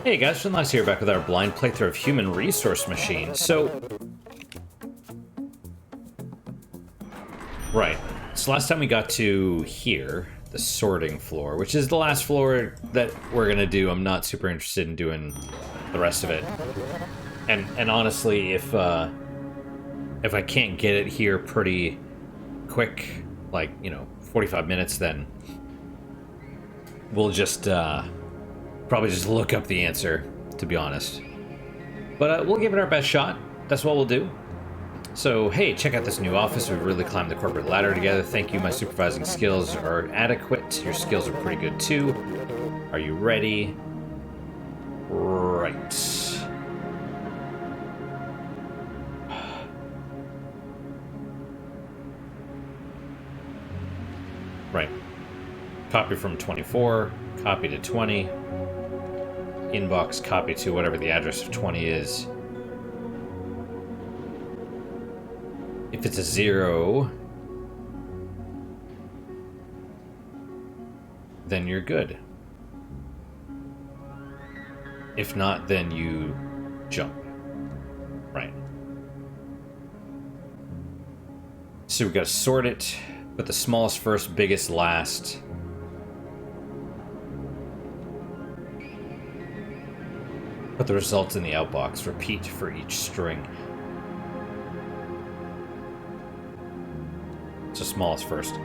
Hey guys, Finlaz here, back with our blind playthrough of Human Resource Machine. Right. So last time we got to here, the sorting floor, which is the last floor that we're gonna do. I'm not super interested in doing the rest of it. And honestly, if I can't get it here pretty quick, like, 45 minutes, then we'll just probably just look up the answer, to be honest. But we'll give it our best shot. That's what we'll do. So, hey, check out this new office. We've really climbed the corporate ladder together. Thank you. My supervising skills are adequate. Your skills are pretty good, too. Are you ready? Right. Right. Copy from 24. Copy to 20. Inbox copy to whatever the address of 20 is. If it's a 0, then you're good. If not, then you jump. Right. So we gotta sort it, put the smallest first, biggest last. Put the results in the outbox. Repeat for each string. So smallest first.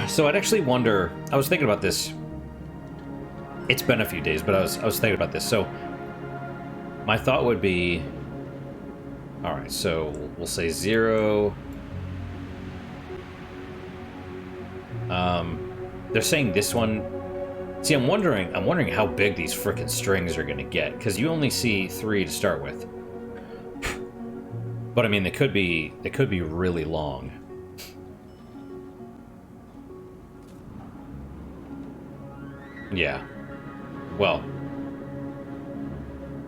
So I'd actually wonder. I was thinking about this. It's been a few days, but I was thinking about this. So my thought would be, all right. So we'll say 0. They're saying this one. See, I'm wondering how big these frickin' strings are gonna get, because you only see 3 to start with. But I mean, they could be really long. Yeah. Well.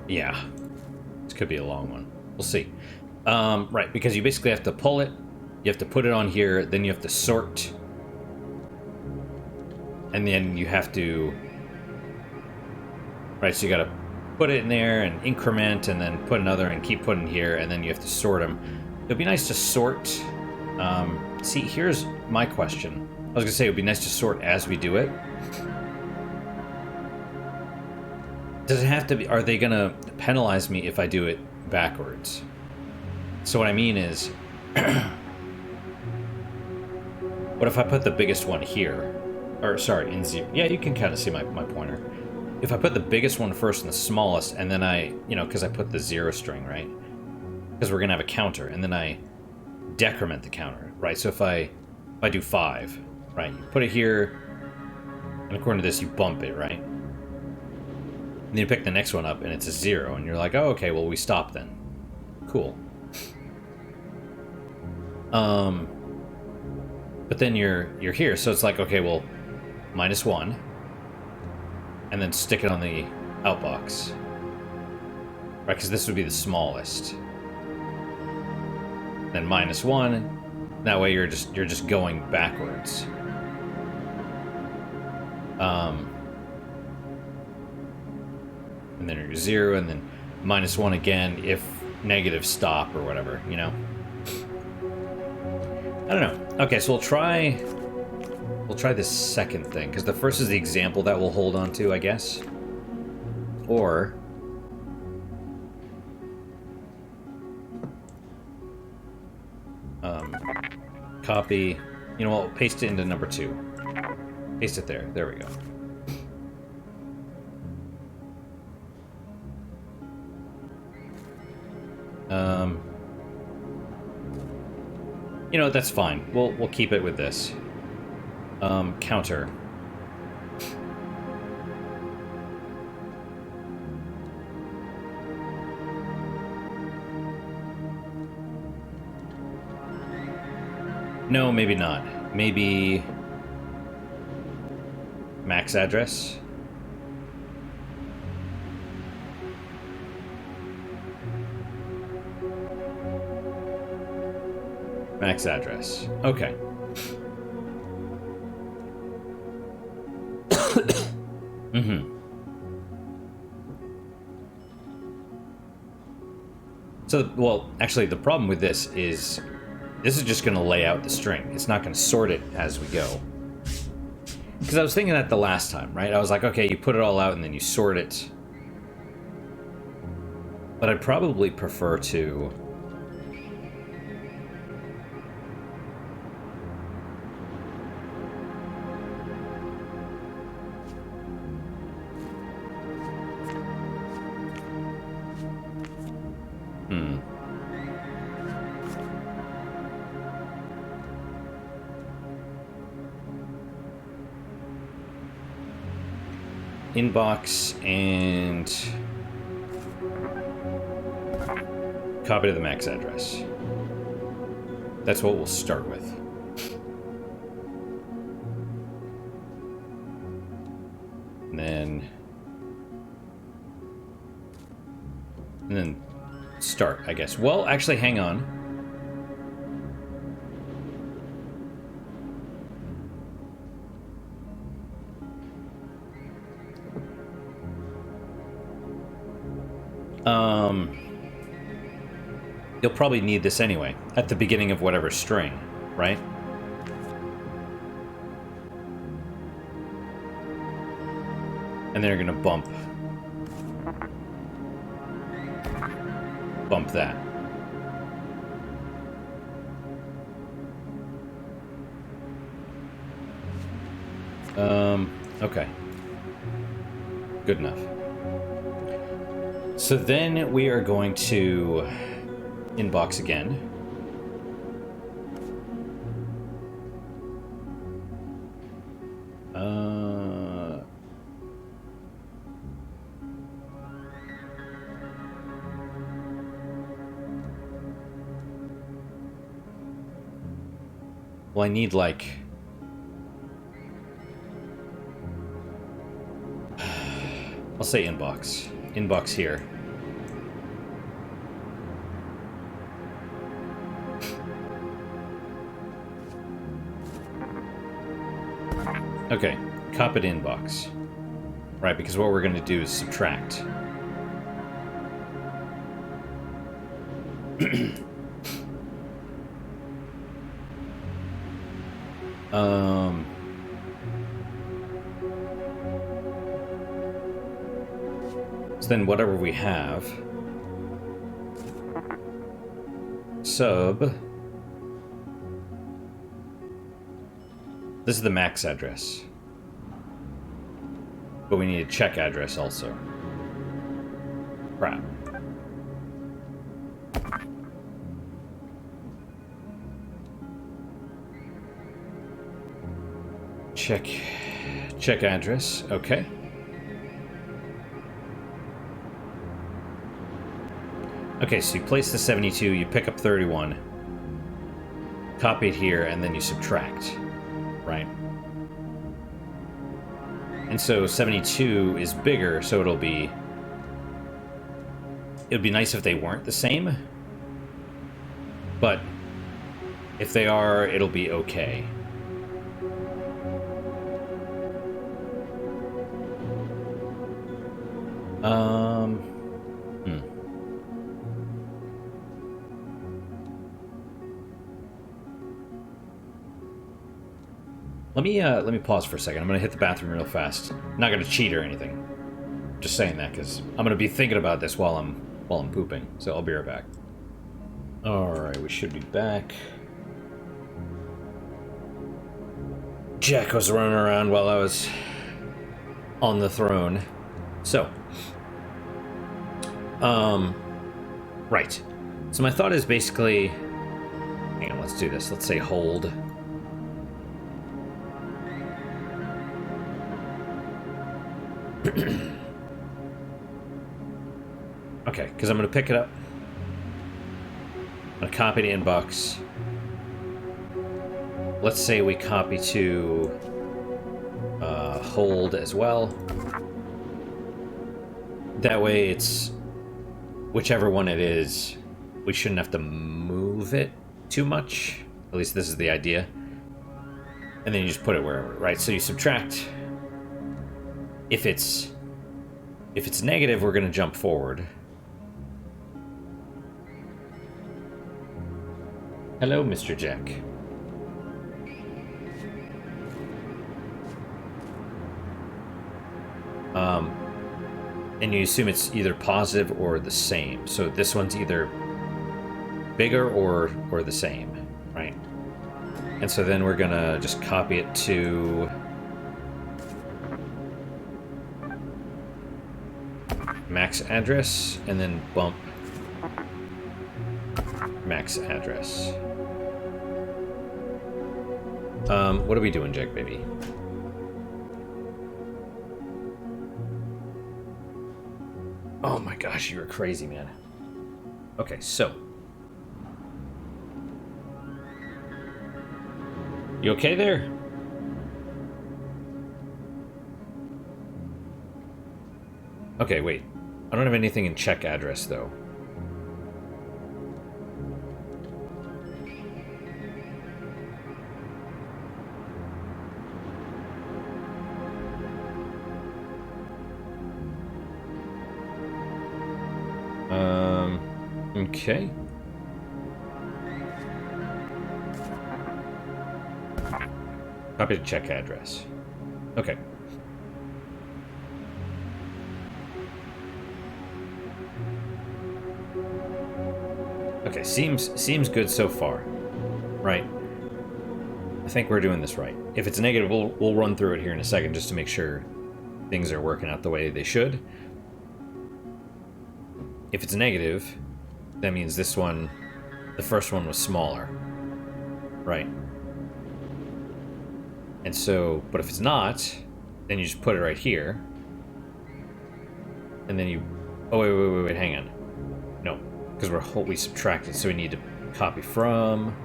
Yeah. This could be a long one. We'll see. Right, because you basically have to pull it, you have to put it on here, then you have to sort. And then you have to... Right, so you gotta put it in there and increment, and then put another and keep putting here, and then you have to sort them. It'd be nice to sort... see, here's my question. I was gonna say it would be nice to sort as we do it. Does it have to be... Are they gonna penalize me if I do it backwards? So what I mean is... What if I put the biggest one here? Or, sorry, in 0. Yeah, you can kind of see my pointer. If I put the biggest one first and the smallest, and then I, because I put the 0 string, right? Because we're going to have a counter, and then I decrement the counter, right? So if I do 5, right? You put it here, and according to this, you bump it, right? And then you pick the next one up, and it's a 0, and you're like, oh, okay, well, we stop then. Cool. But then you're here, so it's like, okay, well, -1, and then stick it on the outbox, right? Because this would be the smallest. Then -1. That way you're just going backwards. And then you're 0, and then -1 again if negative stop or whatever, I don't know. Okay, so we'll try this second thing, because the first is the example that we'll hold on to, I guess. Or copy. You know what? Paste it into number 2. Paste it there. There we go. That's fine. We'll keep it with this. Counter. No, maybe not. Maybe max address. Max address. Okay. Mm-hmm. So, well, actually, the problem with this is just going to lay out the string. It's not going to sort it as we go. Because I was thinking that the last time, right? I was like, okay, you put it all out and then you sort it. But I'd probably prefer to... Inbox and copy to the MAC's address. That's what we'll start with. And then start, I guess. Well, actually, hang on. You'll probably need this anyway, at the beginning of whatever string, right? And then you're gonna bump that. Okay. Good enough. So then we are going to inbox again. Well, I need like... I'll say inbox. Inbox here. Okay, copy to inbox. Right, because what we're going to do is subtract. So then whatever we have, sub, this is the MAC's address, but we need a check address also. Crap. Check address, okay. Okay, so you place the 72, you pick up 31, copy it here, and then you subtract, right? And so 72 is bigger, so it'll be nice if they weren't the same, but if they are, it'll be okay. Let me pause for a second. I'm gonna hit the bathroom real fast. I'm not gonna cheat or anything. Just saying that because I'm gonna be thinking about this while I'm pooping. So I'll be right back. All right, we should be back. Jack was running around while I was on the throne. So, right. So my thought is basically, hang on, let's do this. Let's say hold. Okay, because I'm going to pick it up. I'm going to copy to inbox. Let's say we copy to hold as well. That way it's whichever one it is, we shouldn't have to move it too much. At least this is the idea. And then you just put it wherever, right? So you subtract. If it's negative, we're going to jump forward. Hello, Mr. Jack. And you assume it's either positive or the same. So this one's either bigger or the same, right? And so then we're gonna just copy it to max address and then bump max address. What are we doing, Jack baby? Oh my gosh, you're crazy, man. Okay, so. You okay there? Okay, wait. I don't have anything in check address, though. Okay. Copy to check address. Okay. Okay, seems good so far. Right. I think we're doing this right. If it's negative, we'll run through it here in a second just to make sure things are working out the way they should. If it's negative, that means this one, the first one was smaller. Right. And so, but if it's not, then you just put it right here. And then you, oh, wait, hang on. No, because we subtracted, so we need to copy from.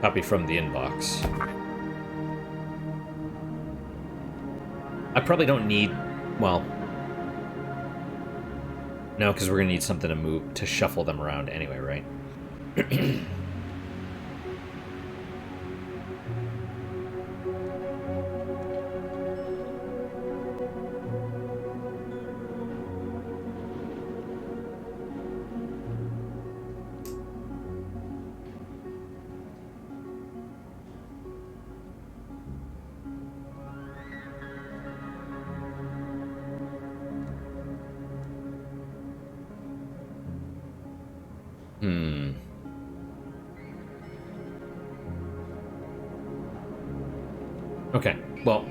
Copy from the inbox. I probably don't need, well, no, because we're going to need something to move, to shuffle them around anyway, right? Okay, well.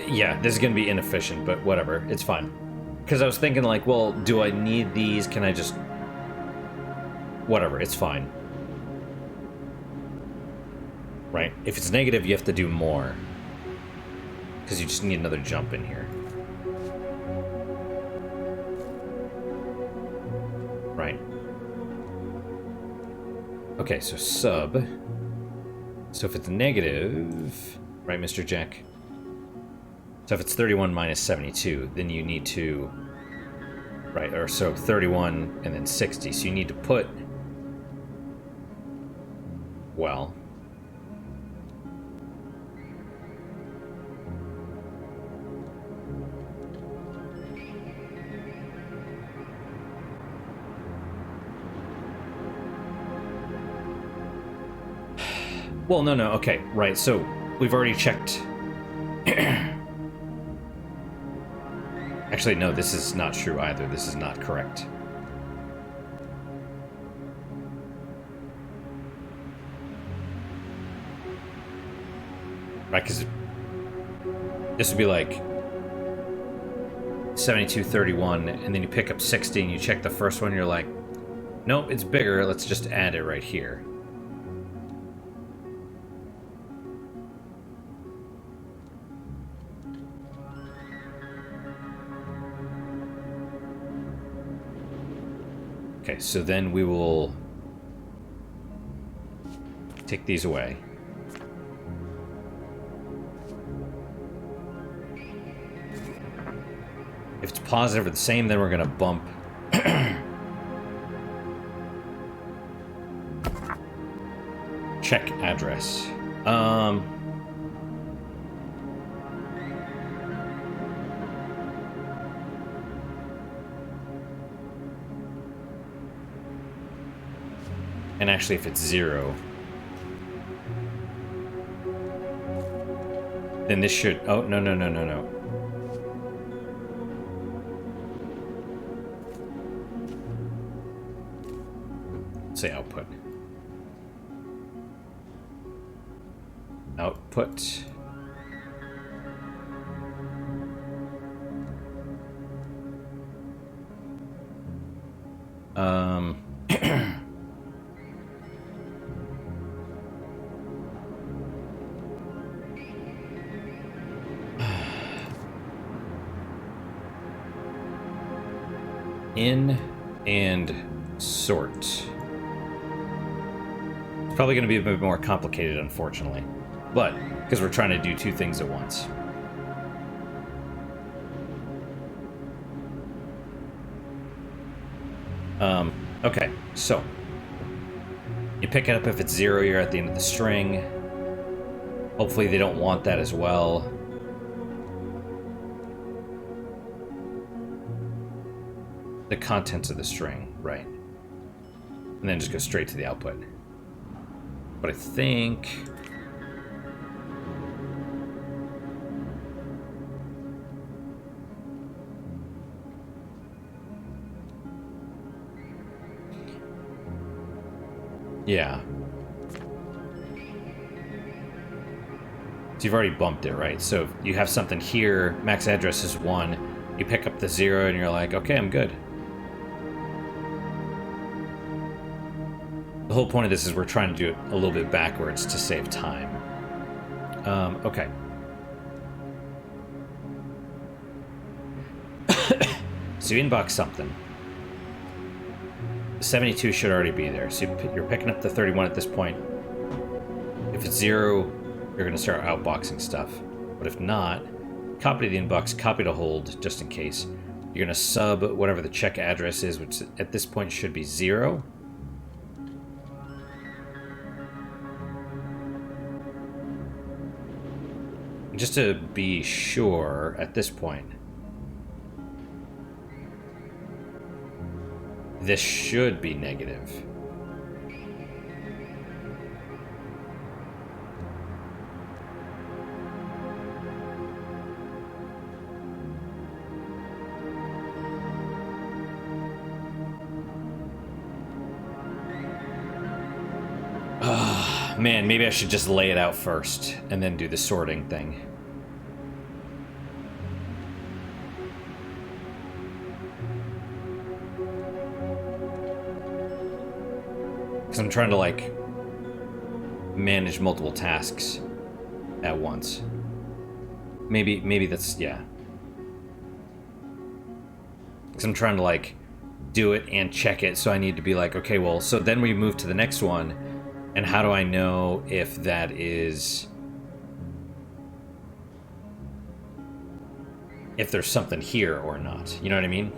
Yeah, this is going to be inefficient, but whatever. It's fine. Because I was thinking, like, well, do I need these? Can I just... Whatever, it's fine. Right? If it's negative, you have to do more. Because you just need another jump in here. Right. Okay, so sub. So if it's negative... Right, Mr. Jack? So if it's 31 minus 72, then you need to... Right, or so 31 and then 60. So you need to put... Well... Well, no, okay, right, so we've already checked... Actually, no, this is not true either. This is not correct. Right, because this would be like 7231, and then you pick up 60 and you check the first one, you're like, nope, it's bigger, let's just add it right here. Okay, so then we will take these away. If it's positive or the same, then we're going to bump. check address. And actually, if it's 0, then this should... Oh, no, no, no, no, no. Say output. Output. In and sort. It's probably going to be a bit more complicated, unfortunately. But, because we're trying to do two things at once. Okay, so. You pick it up if it's 0, you're at the end of the string. Hopefully they don't want that as well. The contents of the string, right. And then just go straight to the output. But I think... Yeah. So you've already bumped it, right? So you have something here, max address is 1, you pick up the 0 and you're like, okay, I'm good. The whole point of this is we're trying to do it a little bit backwards to save time. Okay. So you inbox something. 72 should already be there. So you're picking up the 31 at this point. If it's 0, you're going to start outboxing stuff. But if not, copy to the inbox, copy to hold, just in case. You're going to sub whatever the check address is, which at this point should be 0. Just to be sure, at this point, this should be negative. Man, maybe I should just lay it out first and then do the sorting thing. Because I'm trying to, like, manage multiple tasks at once. Maybe that's, yeah. Because I'm trying to, like, do it and check it, so I need to be like, okay, well, so then we move to the next one, and how do I know if that is... if there's something here or not, you know what I mean?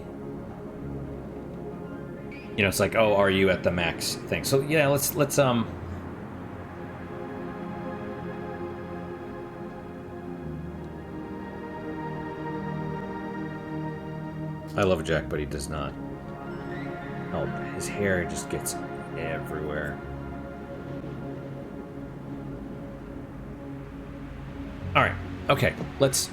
You know, it's like, oh, are you at the max thing? So yeah, let's I love Jack, but he does not. Oh, his hair just gets everywhere. All right. Okay. Let's.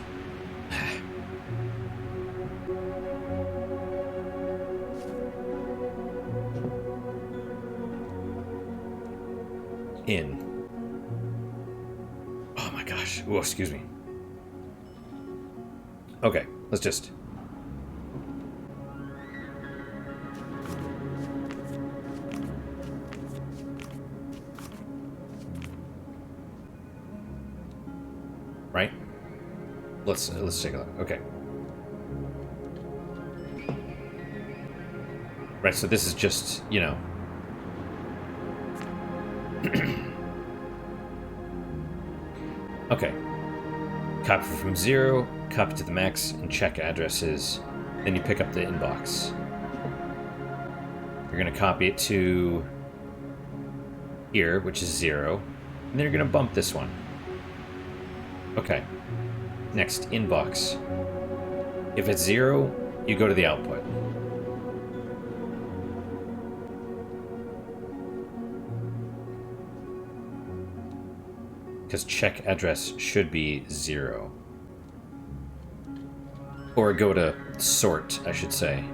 In. Oh my gosh. Oh, excuse me. Okay. Let's just. Right? Let's take a look. Okay. Right, so this is just, you know. Okay. Copy from 0, copy to the max, and check addresses. Then you pick up the inbox. You're going to copy it to here, which is 0. And then you're going to bump this one. Okay. Next, inbox. If it's 0, you go to the output. Because check address should be 0. Or go to sort, I should say.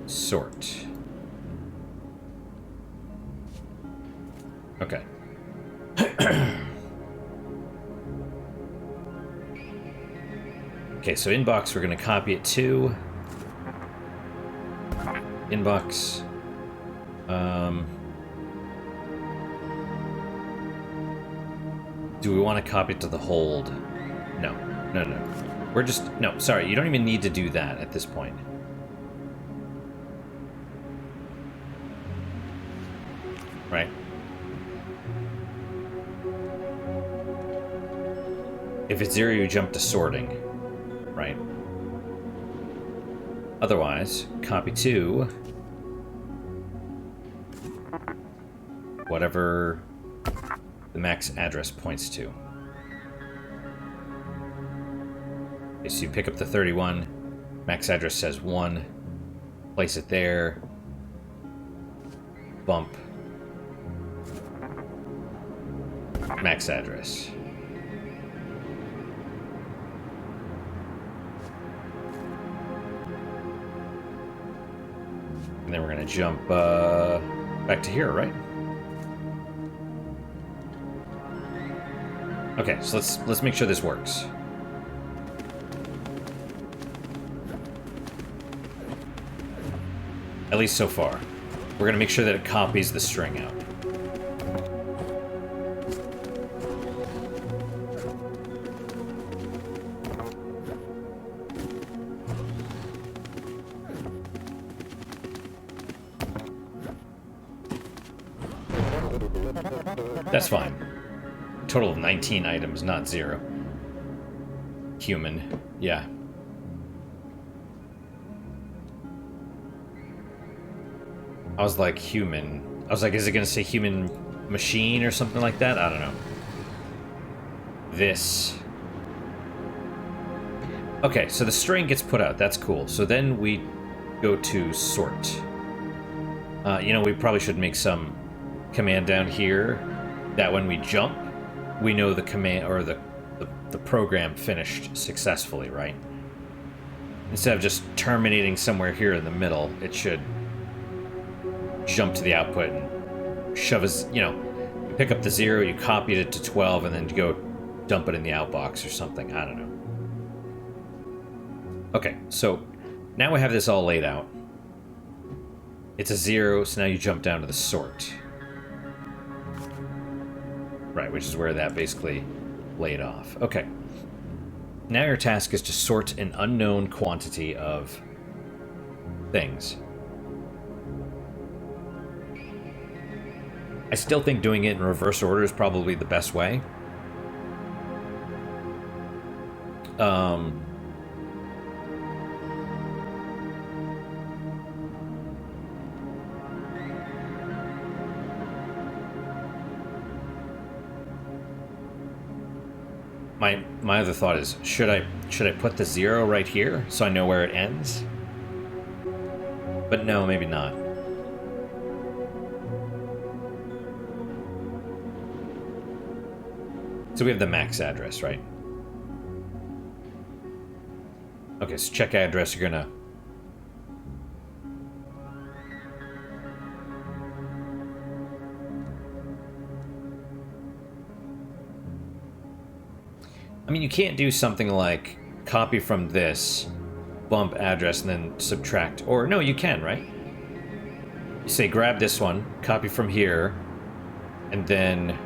Sort. Okay. Okay, so inbox, we're going to copy it to inbox. Do we want to copy it to the hold? No. No. We're just... No, sorry, you don't even need to do that at this point. Right? If it's 0, you jump to sorting. Right? Otherwise, copy to whatever the max address points to. Okay, so you pick up the 31, max address says 1, place it there, bump, max address. And then we're going to jump back to here, right? Okay, so let's make sure this works. At least so far. We're going to make sure that it copies the string out. That's fine. Total of 19 items, not 0. Human. Yeah. I was like, human. I was like, is it going to say human machine or something like that? I don't know. This. Okay, so the string gets put out. That's cool. So then we go to sort. You know, we probably should make some command down here that when we jump, we know the command or the program finished successfully, right? Instead of just terminating somewhere here in the middle, it should jump to the output and shove us, you know, you pick up the 0, you copied it to 12, and then you go dump it in the outbox or something. I don't know. Okay, so now we have this all laid out. It's a 0, so now you jump down to the sort. Right, which is where that basically laid off. Okay. Now your task is to sort an unknown quantity of things. I still think doing it in reverse order is probably the best way. My other thought is, should I put the 0 right here so I know where it ends? But no, maybe not. So we have the max address, right? Okay, so check address, you're gonna... I mean, you can't do something like copy from this, bump address, and then subtract. Or, no, you can, right? You say grab this one, copy from here, and then...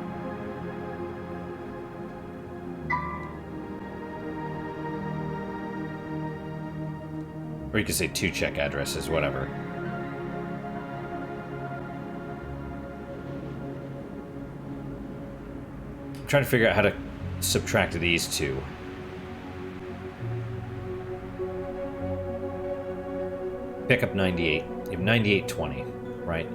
Or you could say 2 check addresses, whatever. I'm trying to figure out how to subtract these 2. Pick up 98. You have 9820, right?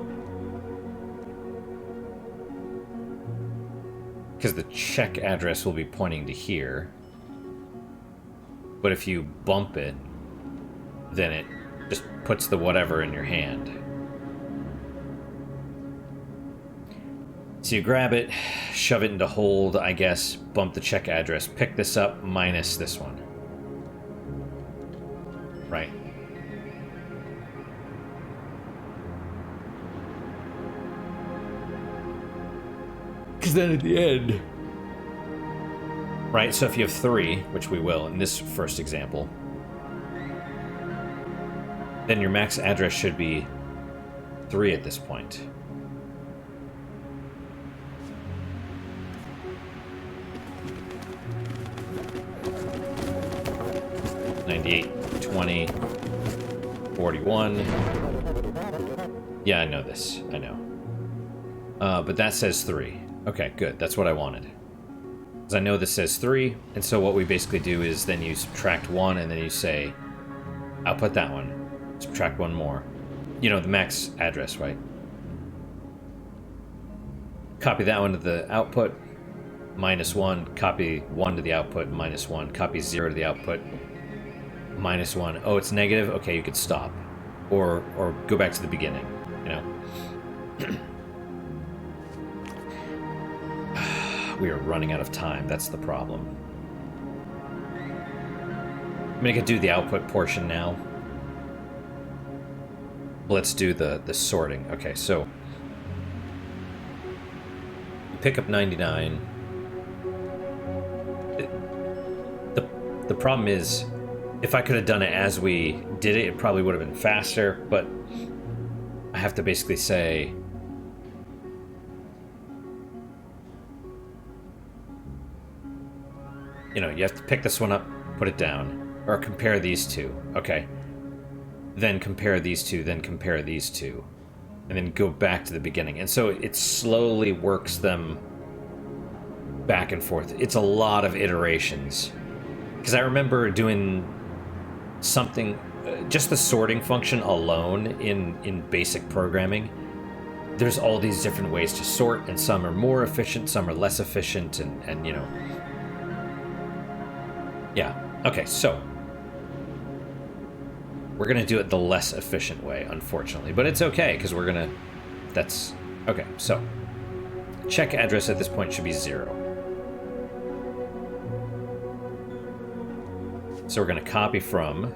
because the check address will be pointing to here. But if you bump it, then it just puts the whatever in your hand. So you grab it, shove it into hold, I guess, bump the check address, pick this up minus this one. Right. Because then at the end... Right, so if you have 3, which we will in this first example, then your max address should be 3 at this point. $98, 20, 41. Yeah, I know this. I know. But that says 3. Okay, good. That's what I wanted. Because I know this says 3, and so what we basically do is then you subtract 1, and then you say, I'll put that one. Subtract 1 more. You know, the max address, right? Copy that one to the output, -1. Copy 1 to the output, -1. Copy 0 to the output, -1. Oh, it's negative? Okay, you could stop. Or go back to the beginning, you know? We are running out of time. That's the problem. I mean, I could do the output portion now. Let's do the sorting. Okay, so you pick up 99. The problem is, if I could have done it as we did it, it probably would have been faster, but I have to basically say... You know, you have to pick this one up, put it down, or compare these two. Okay. Then compare these two, then compare these two, and then go back to the beginning. And so it slowly works them back and forth. It's a lot of iterations. Because I remember doing something, just the sorting function alone in basic programming. There's all these different ways to sort, and some are more efficient, some are less efficient, and you know... Yeah, okay, so we're gonna do it the less efficient way, unfortunately, but it's okay, because we're gonna, that's, okay, so check address at this point should be 0. So we're gonna copy from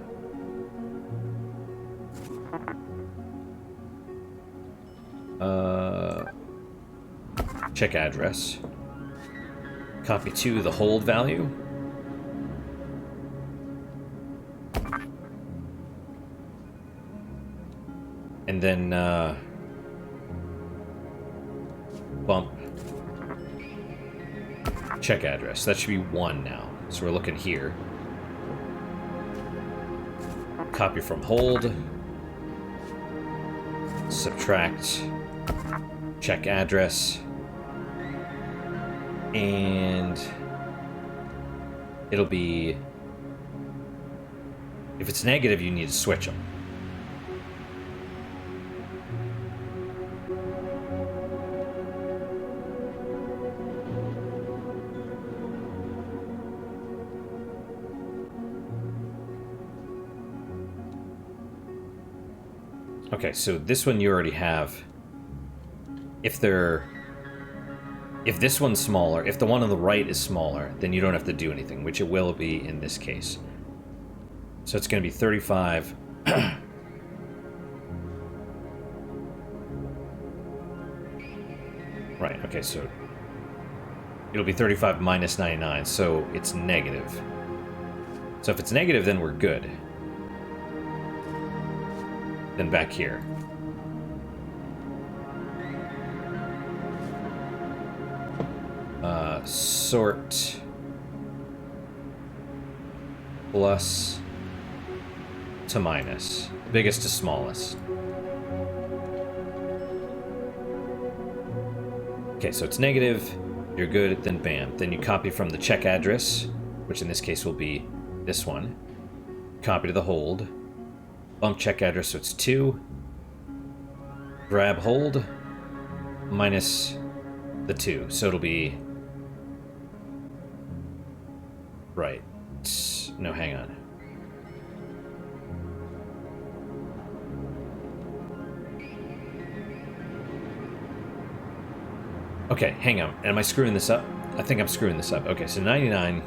check address, copy to the hold value, and then bump check address. That should be 1 now. So we're looking here. Copy from hold. Subtract check address. And it'll be... If it's negative, you need to switch them. Okay, so this one you already have. If this one's smaller, if the one on the right is smaller, then you don't have to do anything, which it will be in this case. So it's going to be 35. Right, okay, so it'll be 35 minus 99, so it's negative. So if it's negative, then we're good. Then back here. Sort plus to minus. Biggest to smallest. Okay, so it's negative, you're good, then bam. Then you copy from the check address, which in this case will be this one. Copy to the hold. Bump check address, so it's 2. Grab hold minus the 2, so it'll be Right. No, hang on. Okay, hang on. Am I screwing this up? I think I'm screwing this up. Okay, so 99.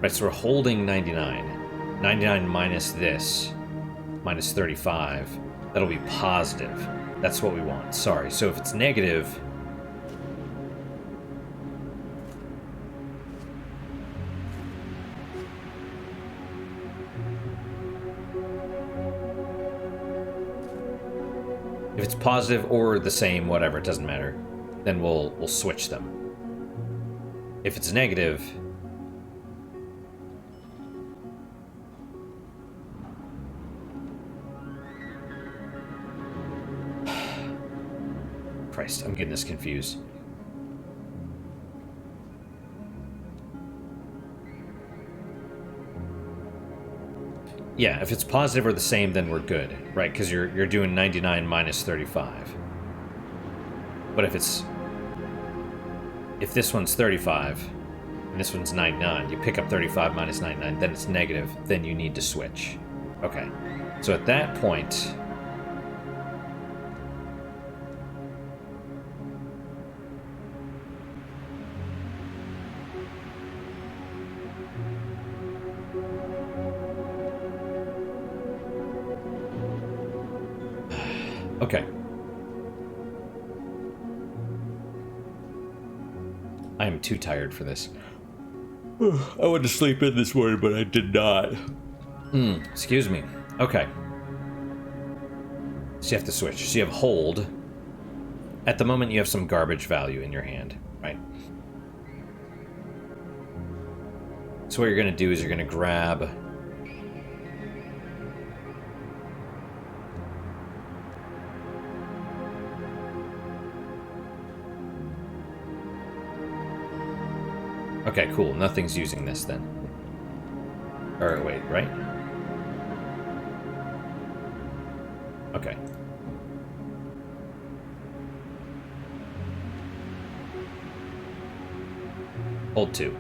Right, so we're holding 99. 99 minus this, minus 35. That'll be positive. That's what we want. Sorry. So if it's negative... If it's positive or the same, whatever, it doesn't matter. Then we'll switch them. If it's negative... Christ, I'm getting this confused. Yeah, if it's positive or the same, then we're good, right? Because you're doing 99 minus 35. But if this one's 35 and this one's 99, you pick up 35 minus 99, then it's negative, then you need to switch. Okay, so at that point... Okay. I am too tired for this. I went to sleep in this morning, but I did not. Excuse me. Okay. So you have to switch. So you have hold. At the moment, you have some garbage value in your hand, right? So what you're going to do is you're going to grab... Okay, cool. Nothing's using this then. Or wait, right? Okay. Hold 2.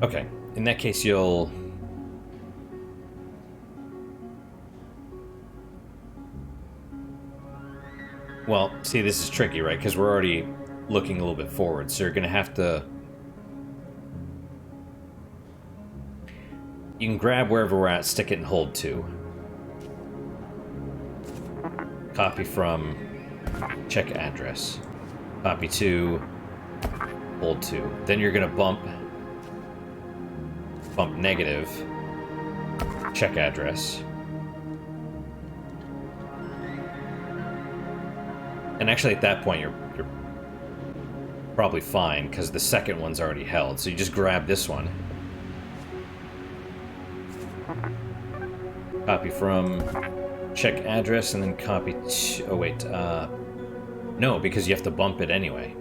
Okay. In that case, you'll... Well, see, this is tricky, right? Because we're already looking a little bit forward, so you're going to have to... You can grab wherever we're at, stick it, and hold 2. Copy from... Check address. Copy 2. Hold 2. Then you're going to bump negative. Check address. And actually, at that point, you're probably fine, because the second one's already held. So you just grab this one. Copy from check address, and then copy... Oh, wait. No, because you have to bump it anyway.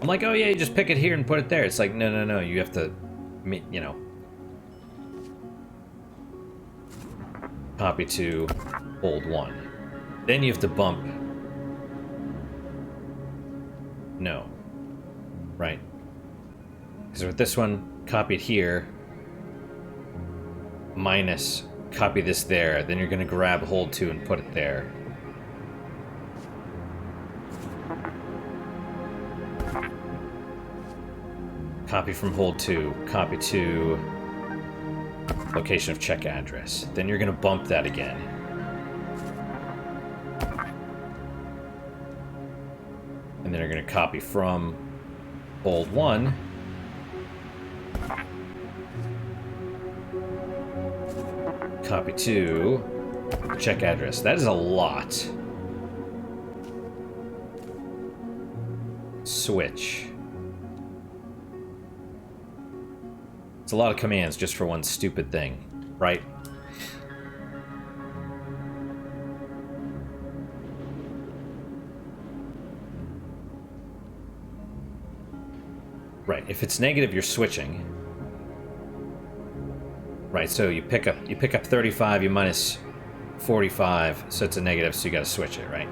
I'm like, oh, yeah, you just pick it here and put it there. It's like, no, no, no. You have to, you know... Copy to hold 1. Then you have to bump... No. Right. Because with this one, copy it here. Minus, copy this there. Then you're going to grab hold 2 and put it there. Copy from hold 2. Copy to location of check address. Then you're going to bump that again. And then you're going to copy from hold 1. Copy to check address. That is a lot. Switch. It's a lot of commands just for one stupid thing, right? Right, if it's negative, you're switching. Right, so you pick up 35, you minus 45, so it's a negative, so you gotta switch it, right?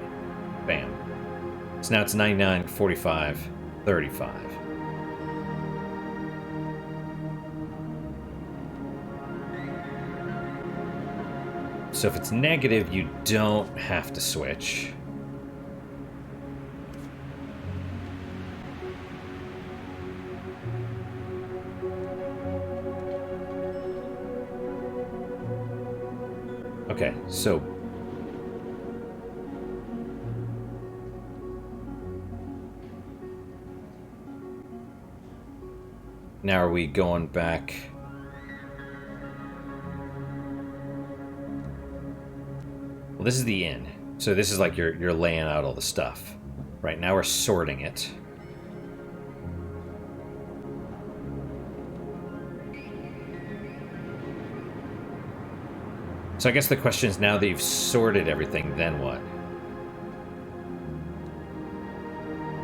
Bam. So now it's 99, 45, 35. So if it's negative, you don't have to switch. Okay, so now are we going back? Well, this is the inn. So this is like you're laying out all the stuff. Right, now we're sorting it. So I guess the question is, now that you've sorted everything, then what?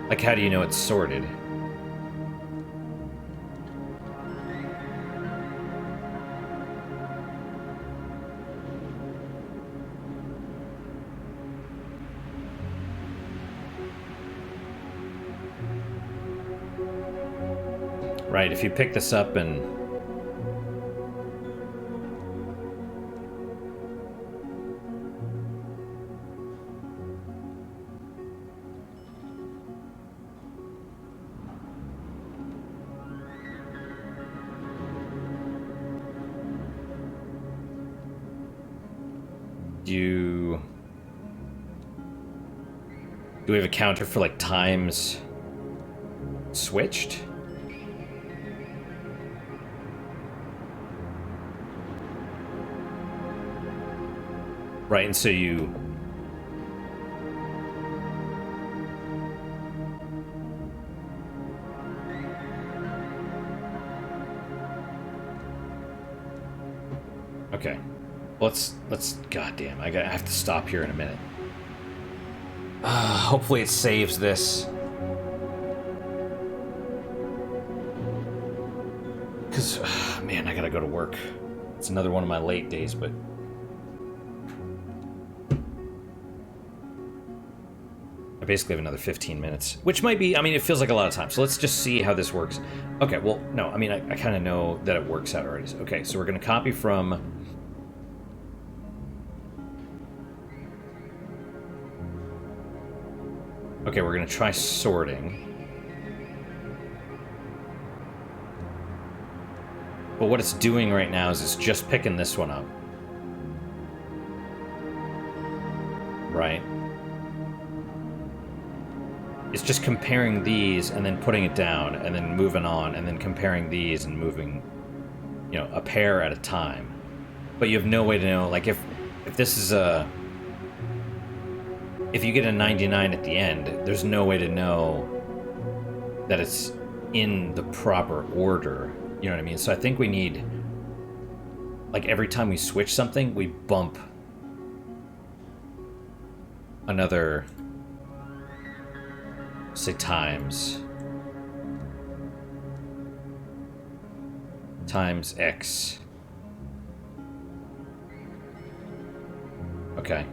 Like, how do you know it's sorted? Right, if you pick this up and... Do we have a counter for, like, times switched? Right, and so you... Okay. Let's goddamn, I have to stop here in a minute. Hopefully it saves this. Because, man, I gotta go to work. It's another one of my late days, but... I basically have another 15 minutes. Which might be, I mean, it feels like a lot of time. So let's just see how this works. Okay, well, no, I mean, I kind of know that it works out already. Okay, so we're gonna copy from... Okay, we're gonna try sorting. But what it's doing right now is it's just picking this one up. Right? It's just comparing these and then putting it down and then moving on and then comparing these and moving, you know, a pair at a time. But you have no way to know, like, if this is a... If you get a 99 at the end, there's no way to know that it's in the proper order. You know what I mean? So I think we need... Like, every time we switch something, we bump another... Say times X. Okay.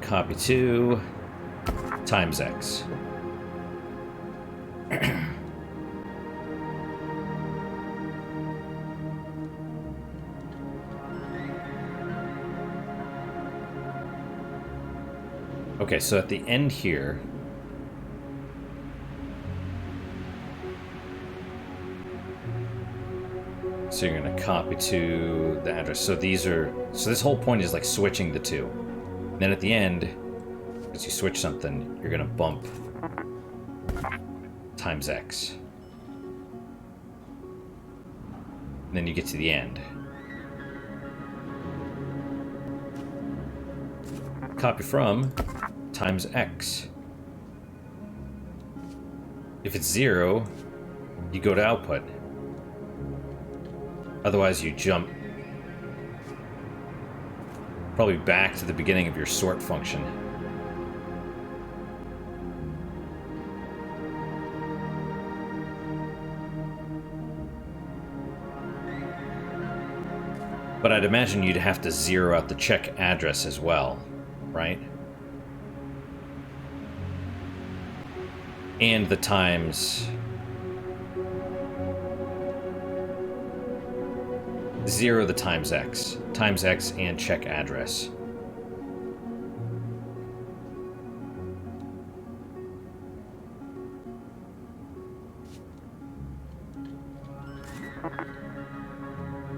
Copy to times X. Okay, so at the end here, so you're going to copy to the address. So these are, so this whole point is like switching the two. And then at the end, as you switch something, you're going to bump times X. And then you get to the end. Copy from times X. If it's 0, you go to output. Otherwise, you jump probably back to the beginning of your sort function. But I'd imagine you'd have to zero out the check address as well, right? And the times... Zero the times x. Times x and check address.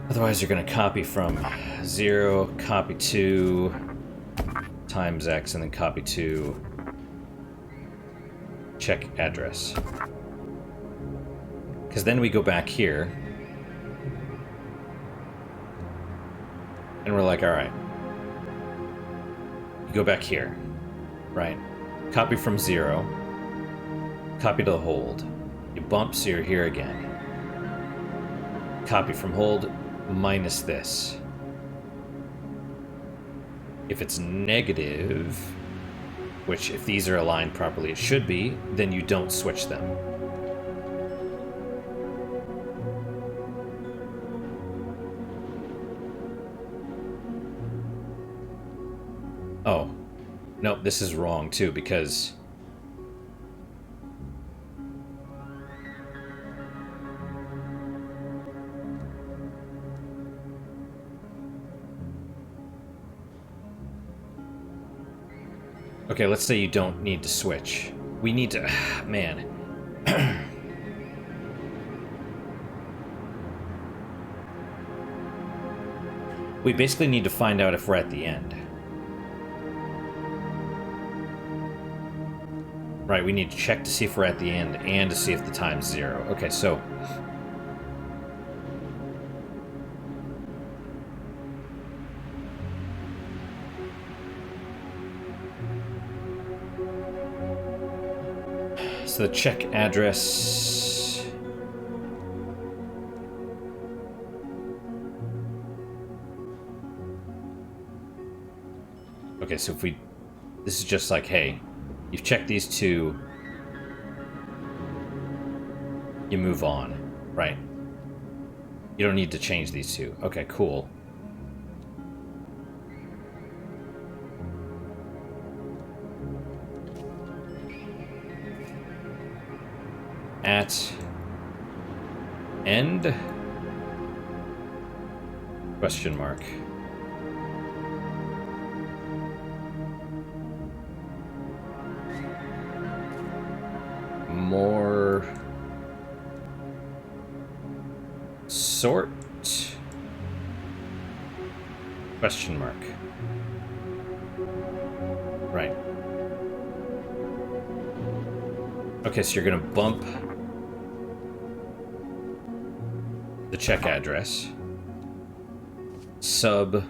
Otherwise, you're going to copy from 0, copy 2, times x, and then copy 2, check address. Because then we go back here, and we're like, alright. You go back here, right? Copy from 0, copy to the hold. You bump, so you're here again. Copy from hold, minus this. If it's negative, which if these are aligned properly it should be, then you don't switch them. Oh. No, this is wrong too, because... Okay, let's say you don't need to switch. We need to... Man. We basically need to find out if we're at the end. Right, we need to check to see if we're at the end and to see if the time's 0. Okay, so... So the check address... Okay, so if we... This is just like, hey, you've checked these two, you move on, right? You don't need to change these two. Okay, cool. At end? Question mark. More sort? Question mark. Right. Okay, so you're gonna bump the check address, sub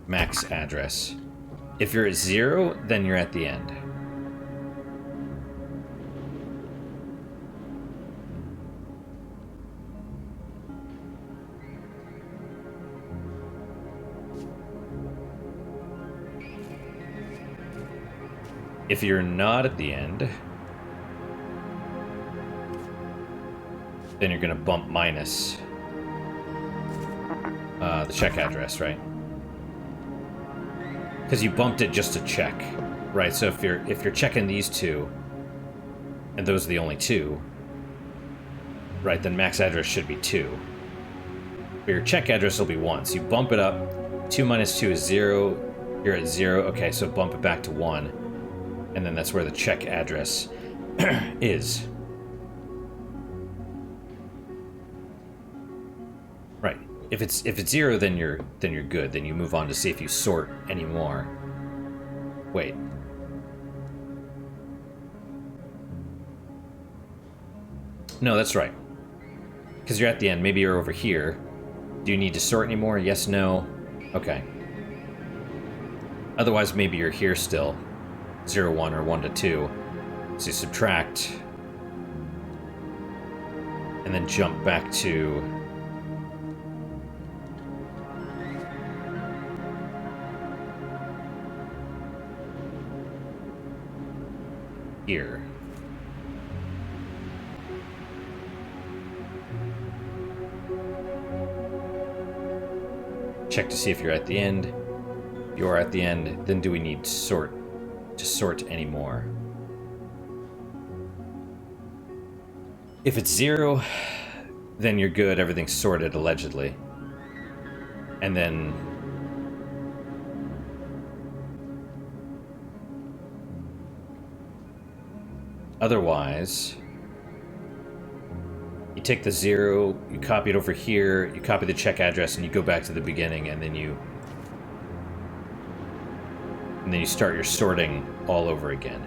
max address. If you're at 0, then you're at the end. If you're not at the end, then you're going to bump minus the check address, right? Because you bumped it just to check, right? So if you're checking these two, and those are the only two, right? Then max address should be 2. But your check address will be 1. So you bump it up. 2 minus 2 is 0. You're at 0. Okay, so bump it back to 1. And then that's where the check address is. Right. If it's 0, then you're good. Then you move on to see if you sort anymore. Wait. No, that's right. Because you're at the end. Maybe you're over here. Do you need to sort anymore? Yes, no. Okay. Otherwise, maybe you're here still. 0, 1, or 1 to 2. So you subtract. And then jump back to... here. check to see if you're at the end. You're at the end. Then do we need to sort anymore? If it's 0, then you're good. Everything's sorted, allegedly. And then... otherwise... you take the 0, you copy it over here, you copy the check address, and you go back to the beginning, and then you start your sorting all over again.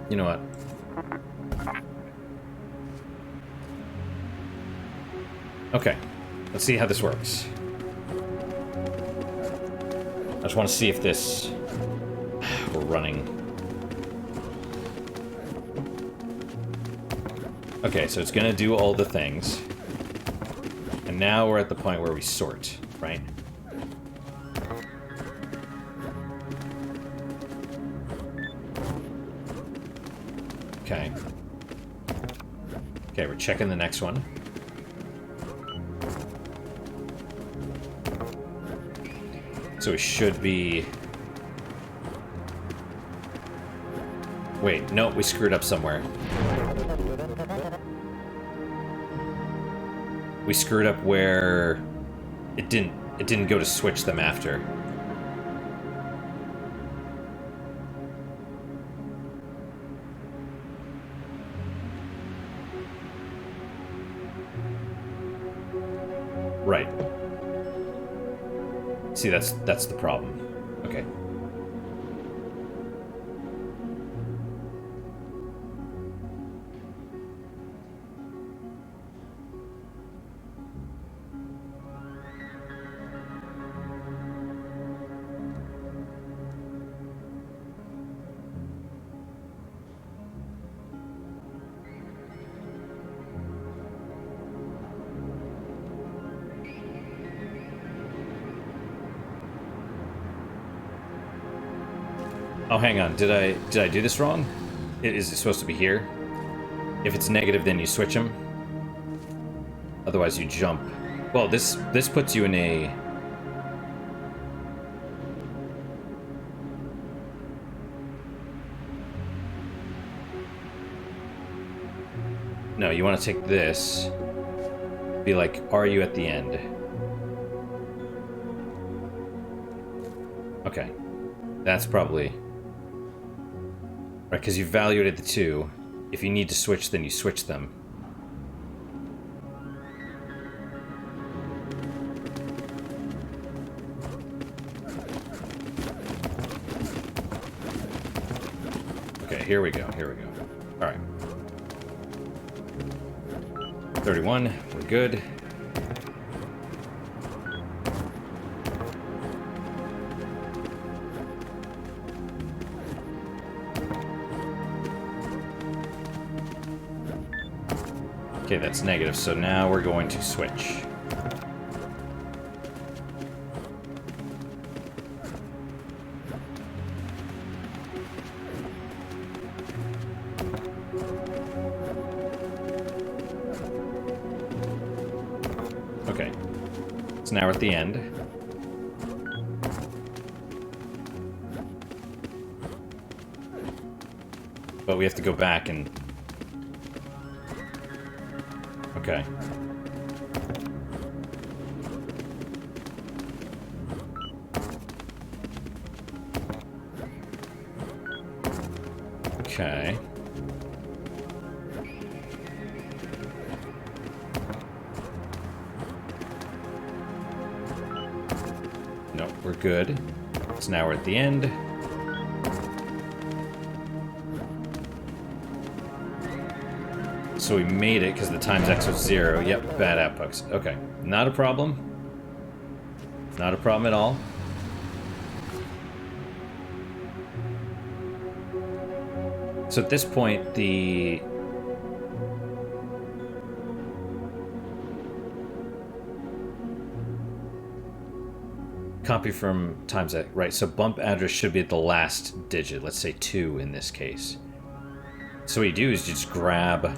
You know what? Okay, let's see how this works. I just want to see if this... we're running. Okay, so it's going to do all the things. And now we're at the point where we sort, right? Okay. Okay, we're checking the next one. So we should be... wait, no, we screwed up somewhere. We screwed up where it didn't go to switch them after. Right. See, that's the problem. Okay. Oh, hang on. Did I do this wrong? Is it supposed to be here? If it's negative, then you switch them. Otherwise, you jump. Well, this puts you in a... no, you want to take this. Be like, are you at the end? Okay. That's probably... right, because you evaluated the 2. If you need to switch, then you switch them. Okay, here we go, here we go. Alright. 31, we're good. Okay, that's negative, so now we're going to switch. Okay, so now we're at the end. But we have to go back and... okay. Okay. Nope, we're good. So now we're at the end. So we made it because the times x was 0. Yep, bad outputs. Okay, not a problem. Not a problem at all. So at this point, the... Copy from times that, right, so bump address should be at the last digit. Let's say 2 in this case. So what you do is you just grab...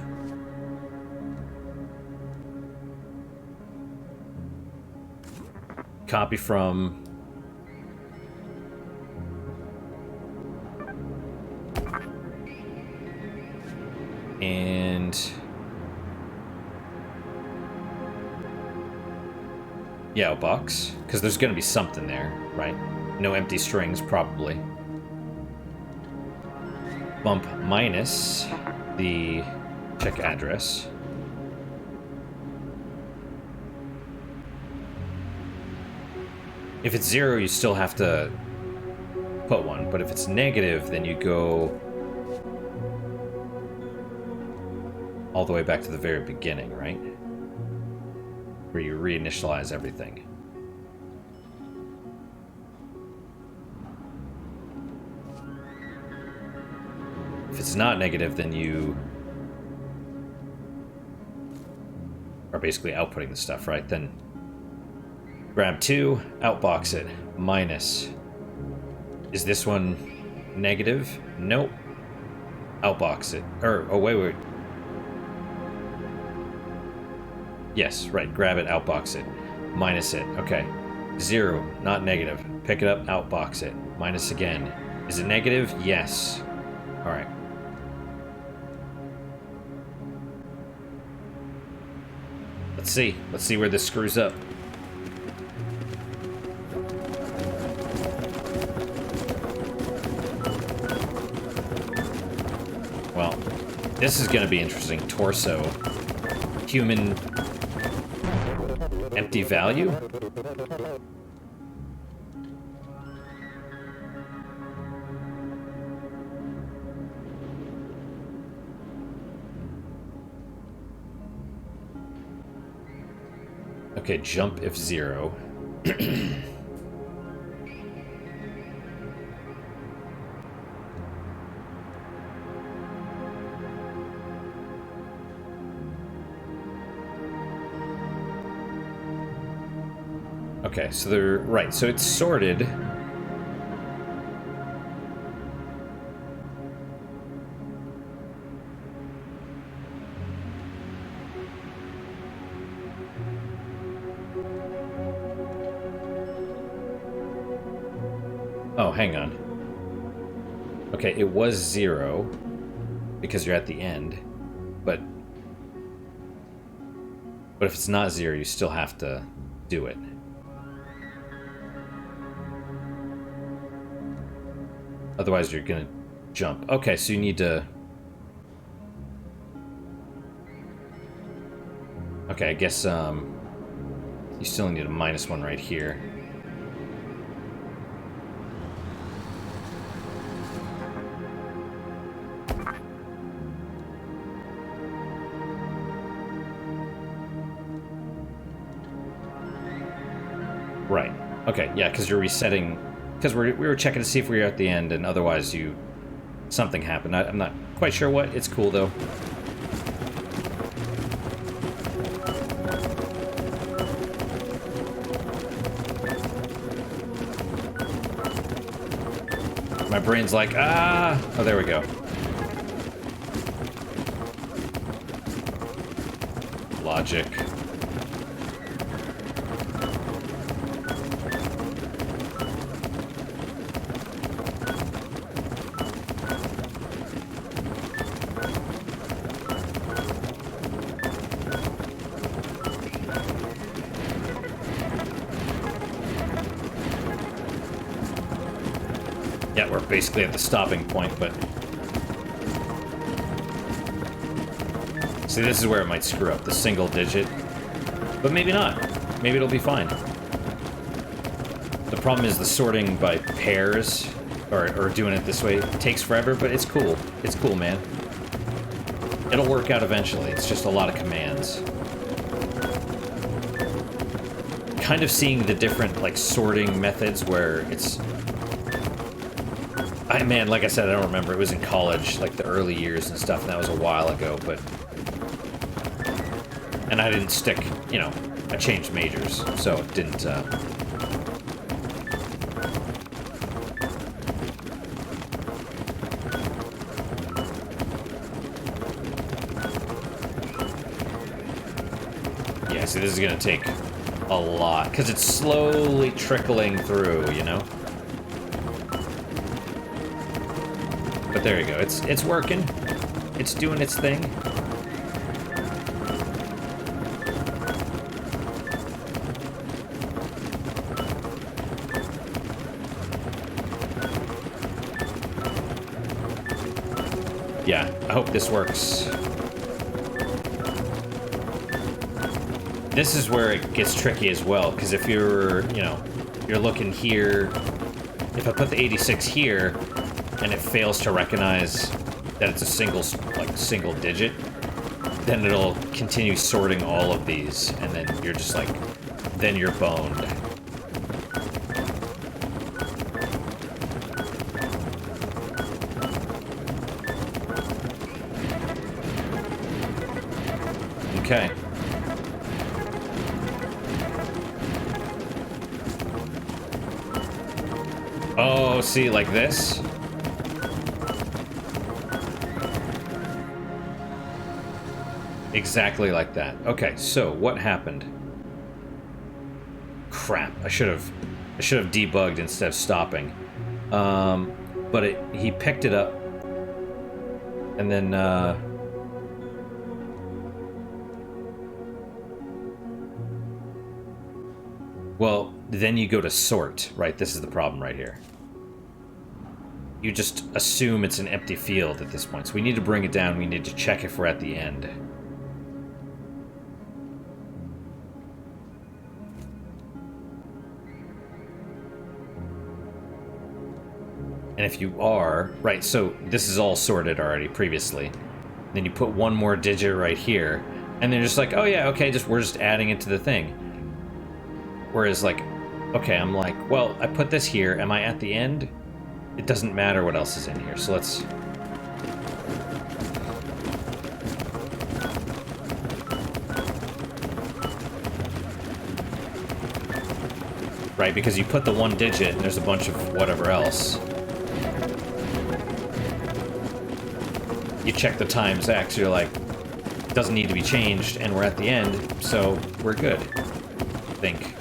Copy from... And... Yeah, box. Because there's going to be something there, right? No empty strings, probably. Bump minus the check address. If it's 0, you still have to put 1. But if it's negative, then you go all the way back to the very beginning, right? Where you reinitialize everything. If it's not negative, then you are basically outputting the stuff, right? Then grab 2, outbox it, minus. Is this one negative? Nope. Outbox it. Or, oh, wait. Yes, right, grab it, outbox it. Minus it, okay. 0, not negative. Pick it up, outbox it. Minus again. Is it negative? Yes. Alright. Let's see. Let's see where this screws up. Well, this is going to be interesting. Torso. Human... Empty value? Okay, jump if 0. Okay, so they're right. So it's sorted. Oh, hang on. Okay, it was 0 because you're at the end, but if it's not 0, you still have to do it. Otherwise, you're gonna jump. Okay, so you need to... Okay, I guess, you still need a -1 right here. Right. Okay, yeah, because you're resetting... Because we were checking to see if we were at the end, and otherwise something happened. I'm not quite sure what. It's cool, though. My brain's like, ah! Oh, there we go. Logic. Yeah, we're basically at the stopping point, but... See, this is where it might screw up, the single digit. But maybe not. Maybe it'll be fine. The problem is the sorting by pairs, or doing it this way, takes forever, but it's cool. It's cool, man. It'll work out eventually. It's just a lot of commands. Kind of seeing the different, like, sorting methods where it's... Man, like I said, I don't remember. It was in college, like the early years and stuff, and that was a while ago, but... And I didn't stick, you know, I changed majors, so it didn't, Yeah, see, this is gonna take a lot, because it's slowly trickling through, you know? But there you go, it's working. It's doing its thing. Yeah, I hope this works. This is where it gets tricky as well, because if you're, you know, you're looking here, if I put the 86 here, and it fails to recognize that it's a single digit, then it'll continue sorting all of these, and then you're just like, then you're boned. Okay. Oh, see, like this? Exactly like that. Okay, so what happened? Crap, I should have debugged instead of stopping. But he picked it up, and then well, then you go to sort, right? This is the problem right here. You just assume it's an empty field at this point. So we need to bring it down. We need to check if we're at the end. And if you are, right, so this is all sorted already previously. Then you put one more digit right here, and they're just like, oh yeah, okay, we're just adding it to the thing. Whereas, like, okay, I'm like, well, I put this here. Am I at the end? It doesn't matter what else is in here. So let's... Right, because you put the one digit and there's a bunch of whatever else. You check the times X, you're like, doesn't need to be changed, and we're at the end, so we're good. I think.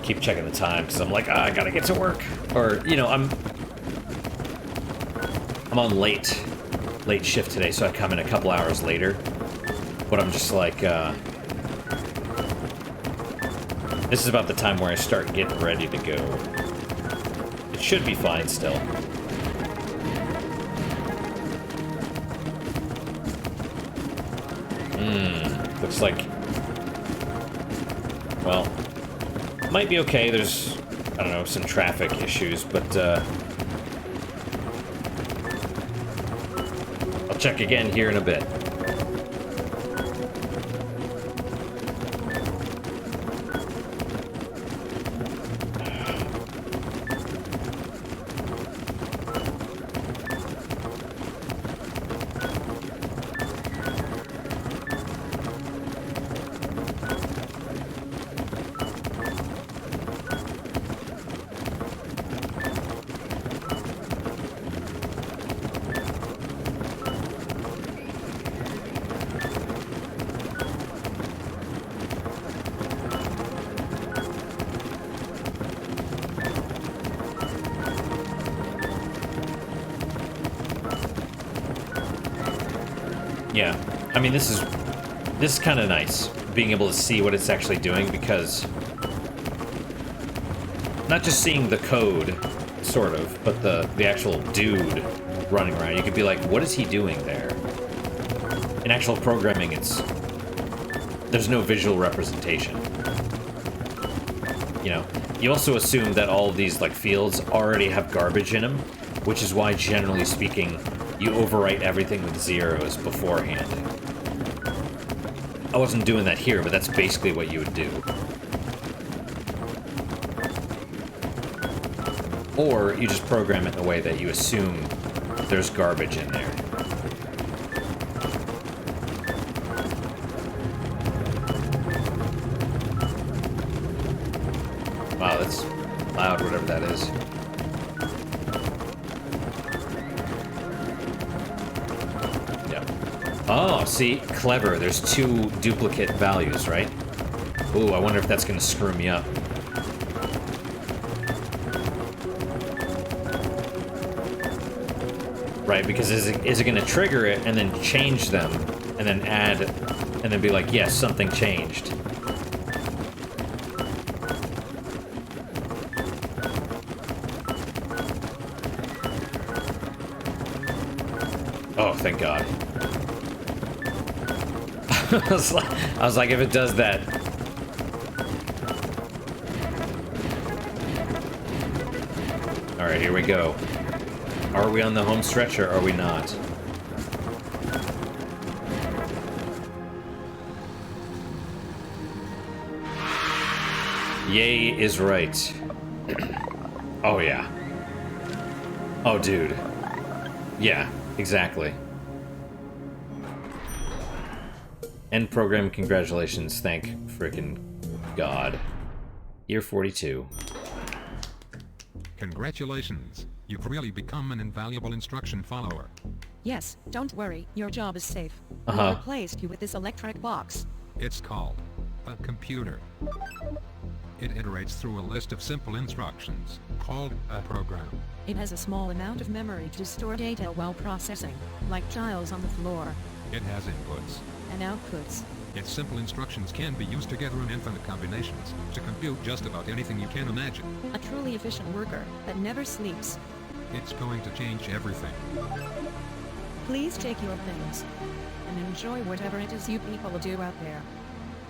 Keep checking the time because I'm like, I gotta get to work, or you know, I'm on late shift today, so I come in a couple hours later. But I'm just like, this is about the time where I start getting ready to go. It should be fine still. Looks like, well, might be okay. There's, I don't know, some traffic issues, but I'll check again here in a bit. Yeah, I mean, this is kind of nice, being able to see what it's actually doing, because not just seeing the code, sort of, but the actual dude running around. You could be like, what is he doing there? In actual programming, there's no visual representation. You know, you also assume that all of these, like, fields already have garbage in them, which is why, generally speaking, you overwrite everything with zeros beforehand. I wasn't doing that here, but that's basically what you would do. Or you just program it in a way that you assume there's garbage in there. Wow, that's loud, whatever that is. Oh, see? Clever. There's 2 duplicate values, right? Ooh, I wonder if that's going to screw me up. Right, because is it going to trigger it and then change them and then add and then be like, yes, something changed. Oh, thank God. I was like, if it does that. All right, here we go. Are we on the home stretch or are we not? Yay is right. Oh, yeah. Oh, dude. Yeah, exactly. End program, congratulations. Thank frickin' God. Year 42. Congratulations. You've really become an invaluable instruction follower. Yes, don't worry, your job is safe. Uh-huh. We replaced you with this electric box. It's called a computer. It iterates through a list of simple instructions, called a program. It has a small amount of memory to store data while processing, like tiles on the floor, It has inputs. and outputs. Its simple instructions can be used together in infinite combinations to compute just about anything you can imagine. A truly efficient worker that never sleeps. It's going to change everything. Please take your things and enjoy whatever it is you people do out there.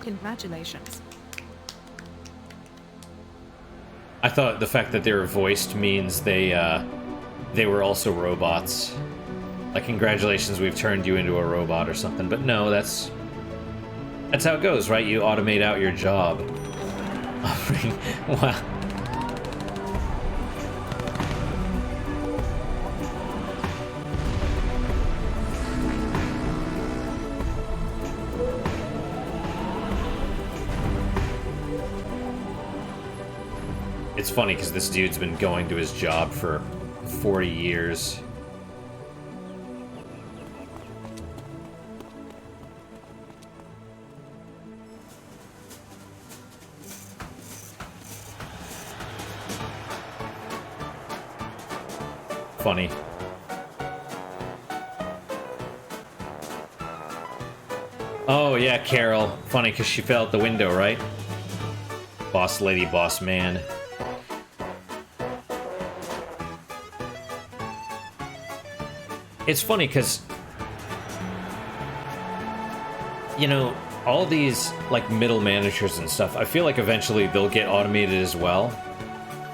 Congratulations. I thought the fact that they were voiced means they were also robots. Like, congratulations, we've turned you into a robot or something. But no, that's how it goes, right? You automate out your job. Wow. It's funny because this dude's been going to his job for 40 years. Funny. Oh yeah, Carol. Funny because she fell out the window, right? Boss lady, boss man. It's funny because, you know, all these, like, middle managers and stuff, I feel like eventually they'll get automated as well.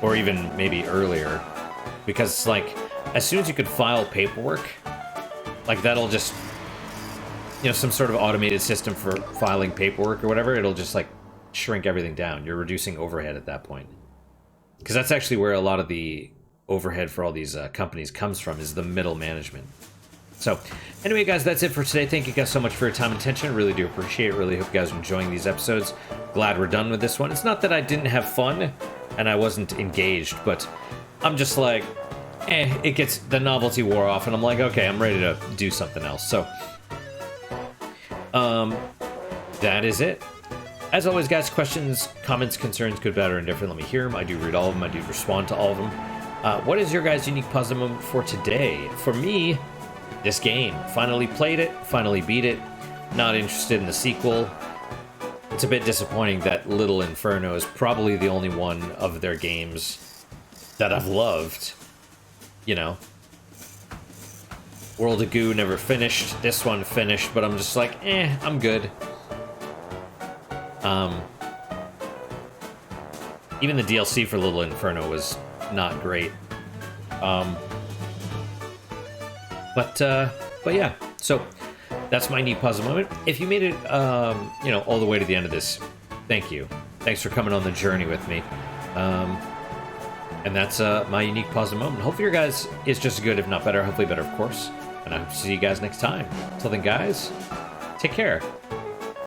Or even maybe earlier. Because, like, as soon as you could file paperwork, like, that'll just, you know, some sort of automated system for filing paperwork or whatever, it'll just, like, shrink everything down. You're reducing overhead at that point. Because that's actually where a lot of the overhead for all these companies comes from, is the middle management. So, anyway, guys, that's it for today. Thank you guys so much for your time and attention. Really do appreciate it. Really hope you guys are enjoying these episodes. Glad we're done with this one. It's not that I didn't have fun and I wasn't engaged, but I'm just like, it gets, the novelty wore off, and I'm like, okay, I'm ready to do something else. So, that is it. As always, guys, questions, comments, concerns, good, bad, or indifferent, let me hear them. I do read all of them. I do respond to all of them. What is your guys' unique puzzle moment for today? For me, this game. Finally played it, finally beat it. Not interested in the sequel. It's a bit disappointing that Little Inferno is probably the only one of their games that I've loved. You know. World of Goo never finished. This one finished, but I'm just like, I'm good. Even the DLC for Little Inferno was not great. But yeah, so that's my neat puzzle moment. If you made it, you know, all the way to the end of this, thank you. Thanks for coming on the journey with me. And that's my unique puzzle moment. Hopefully your guys is just as good, if not better. Hopefully better, of course. And I hope to see you guys next time. Until then, guys, take care.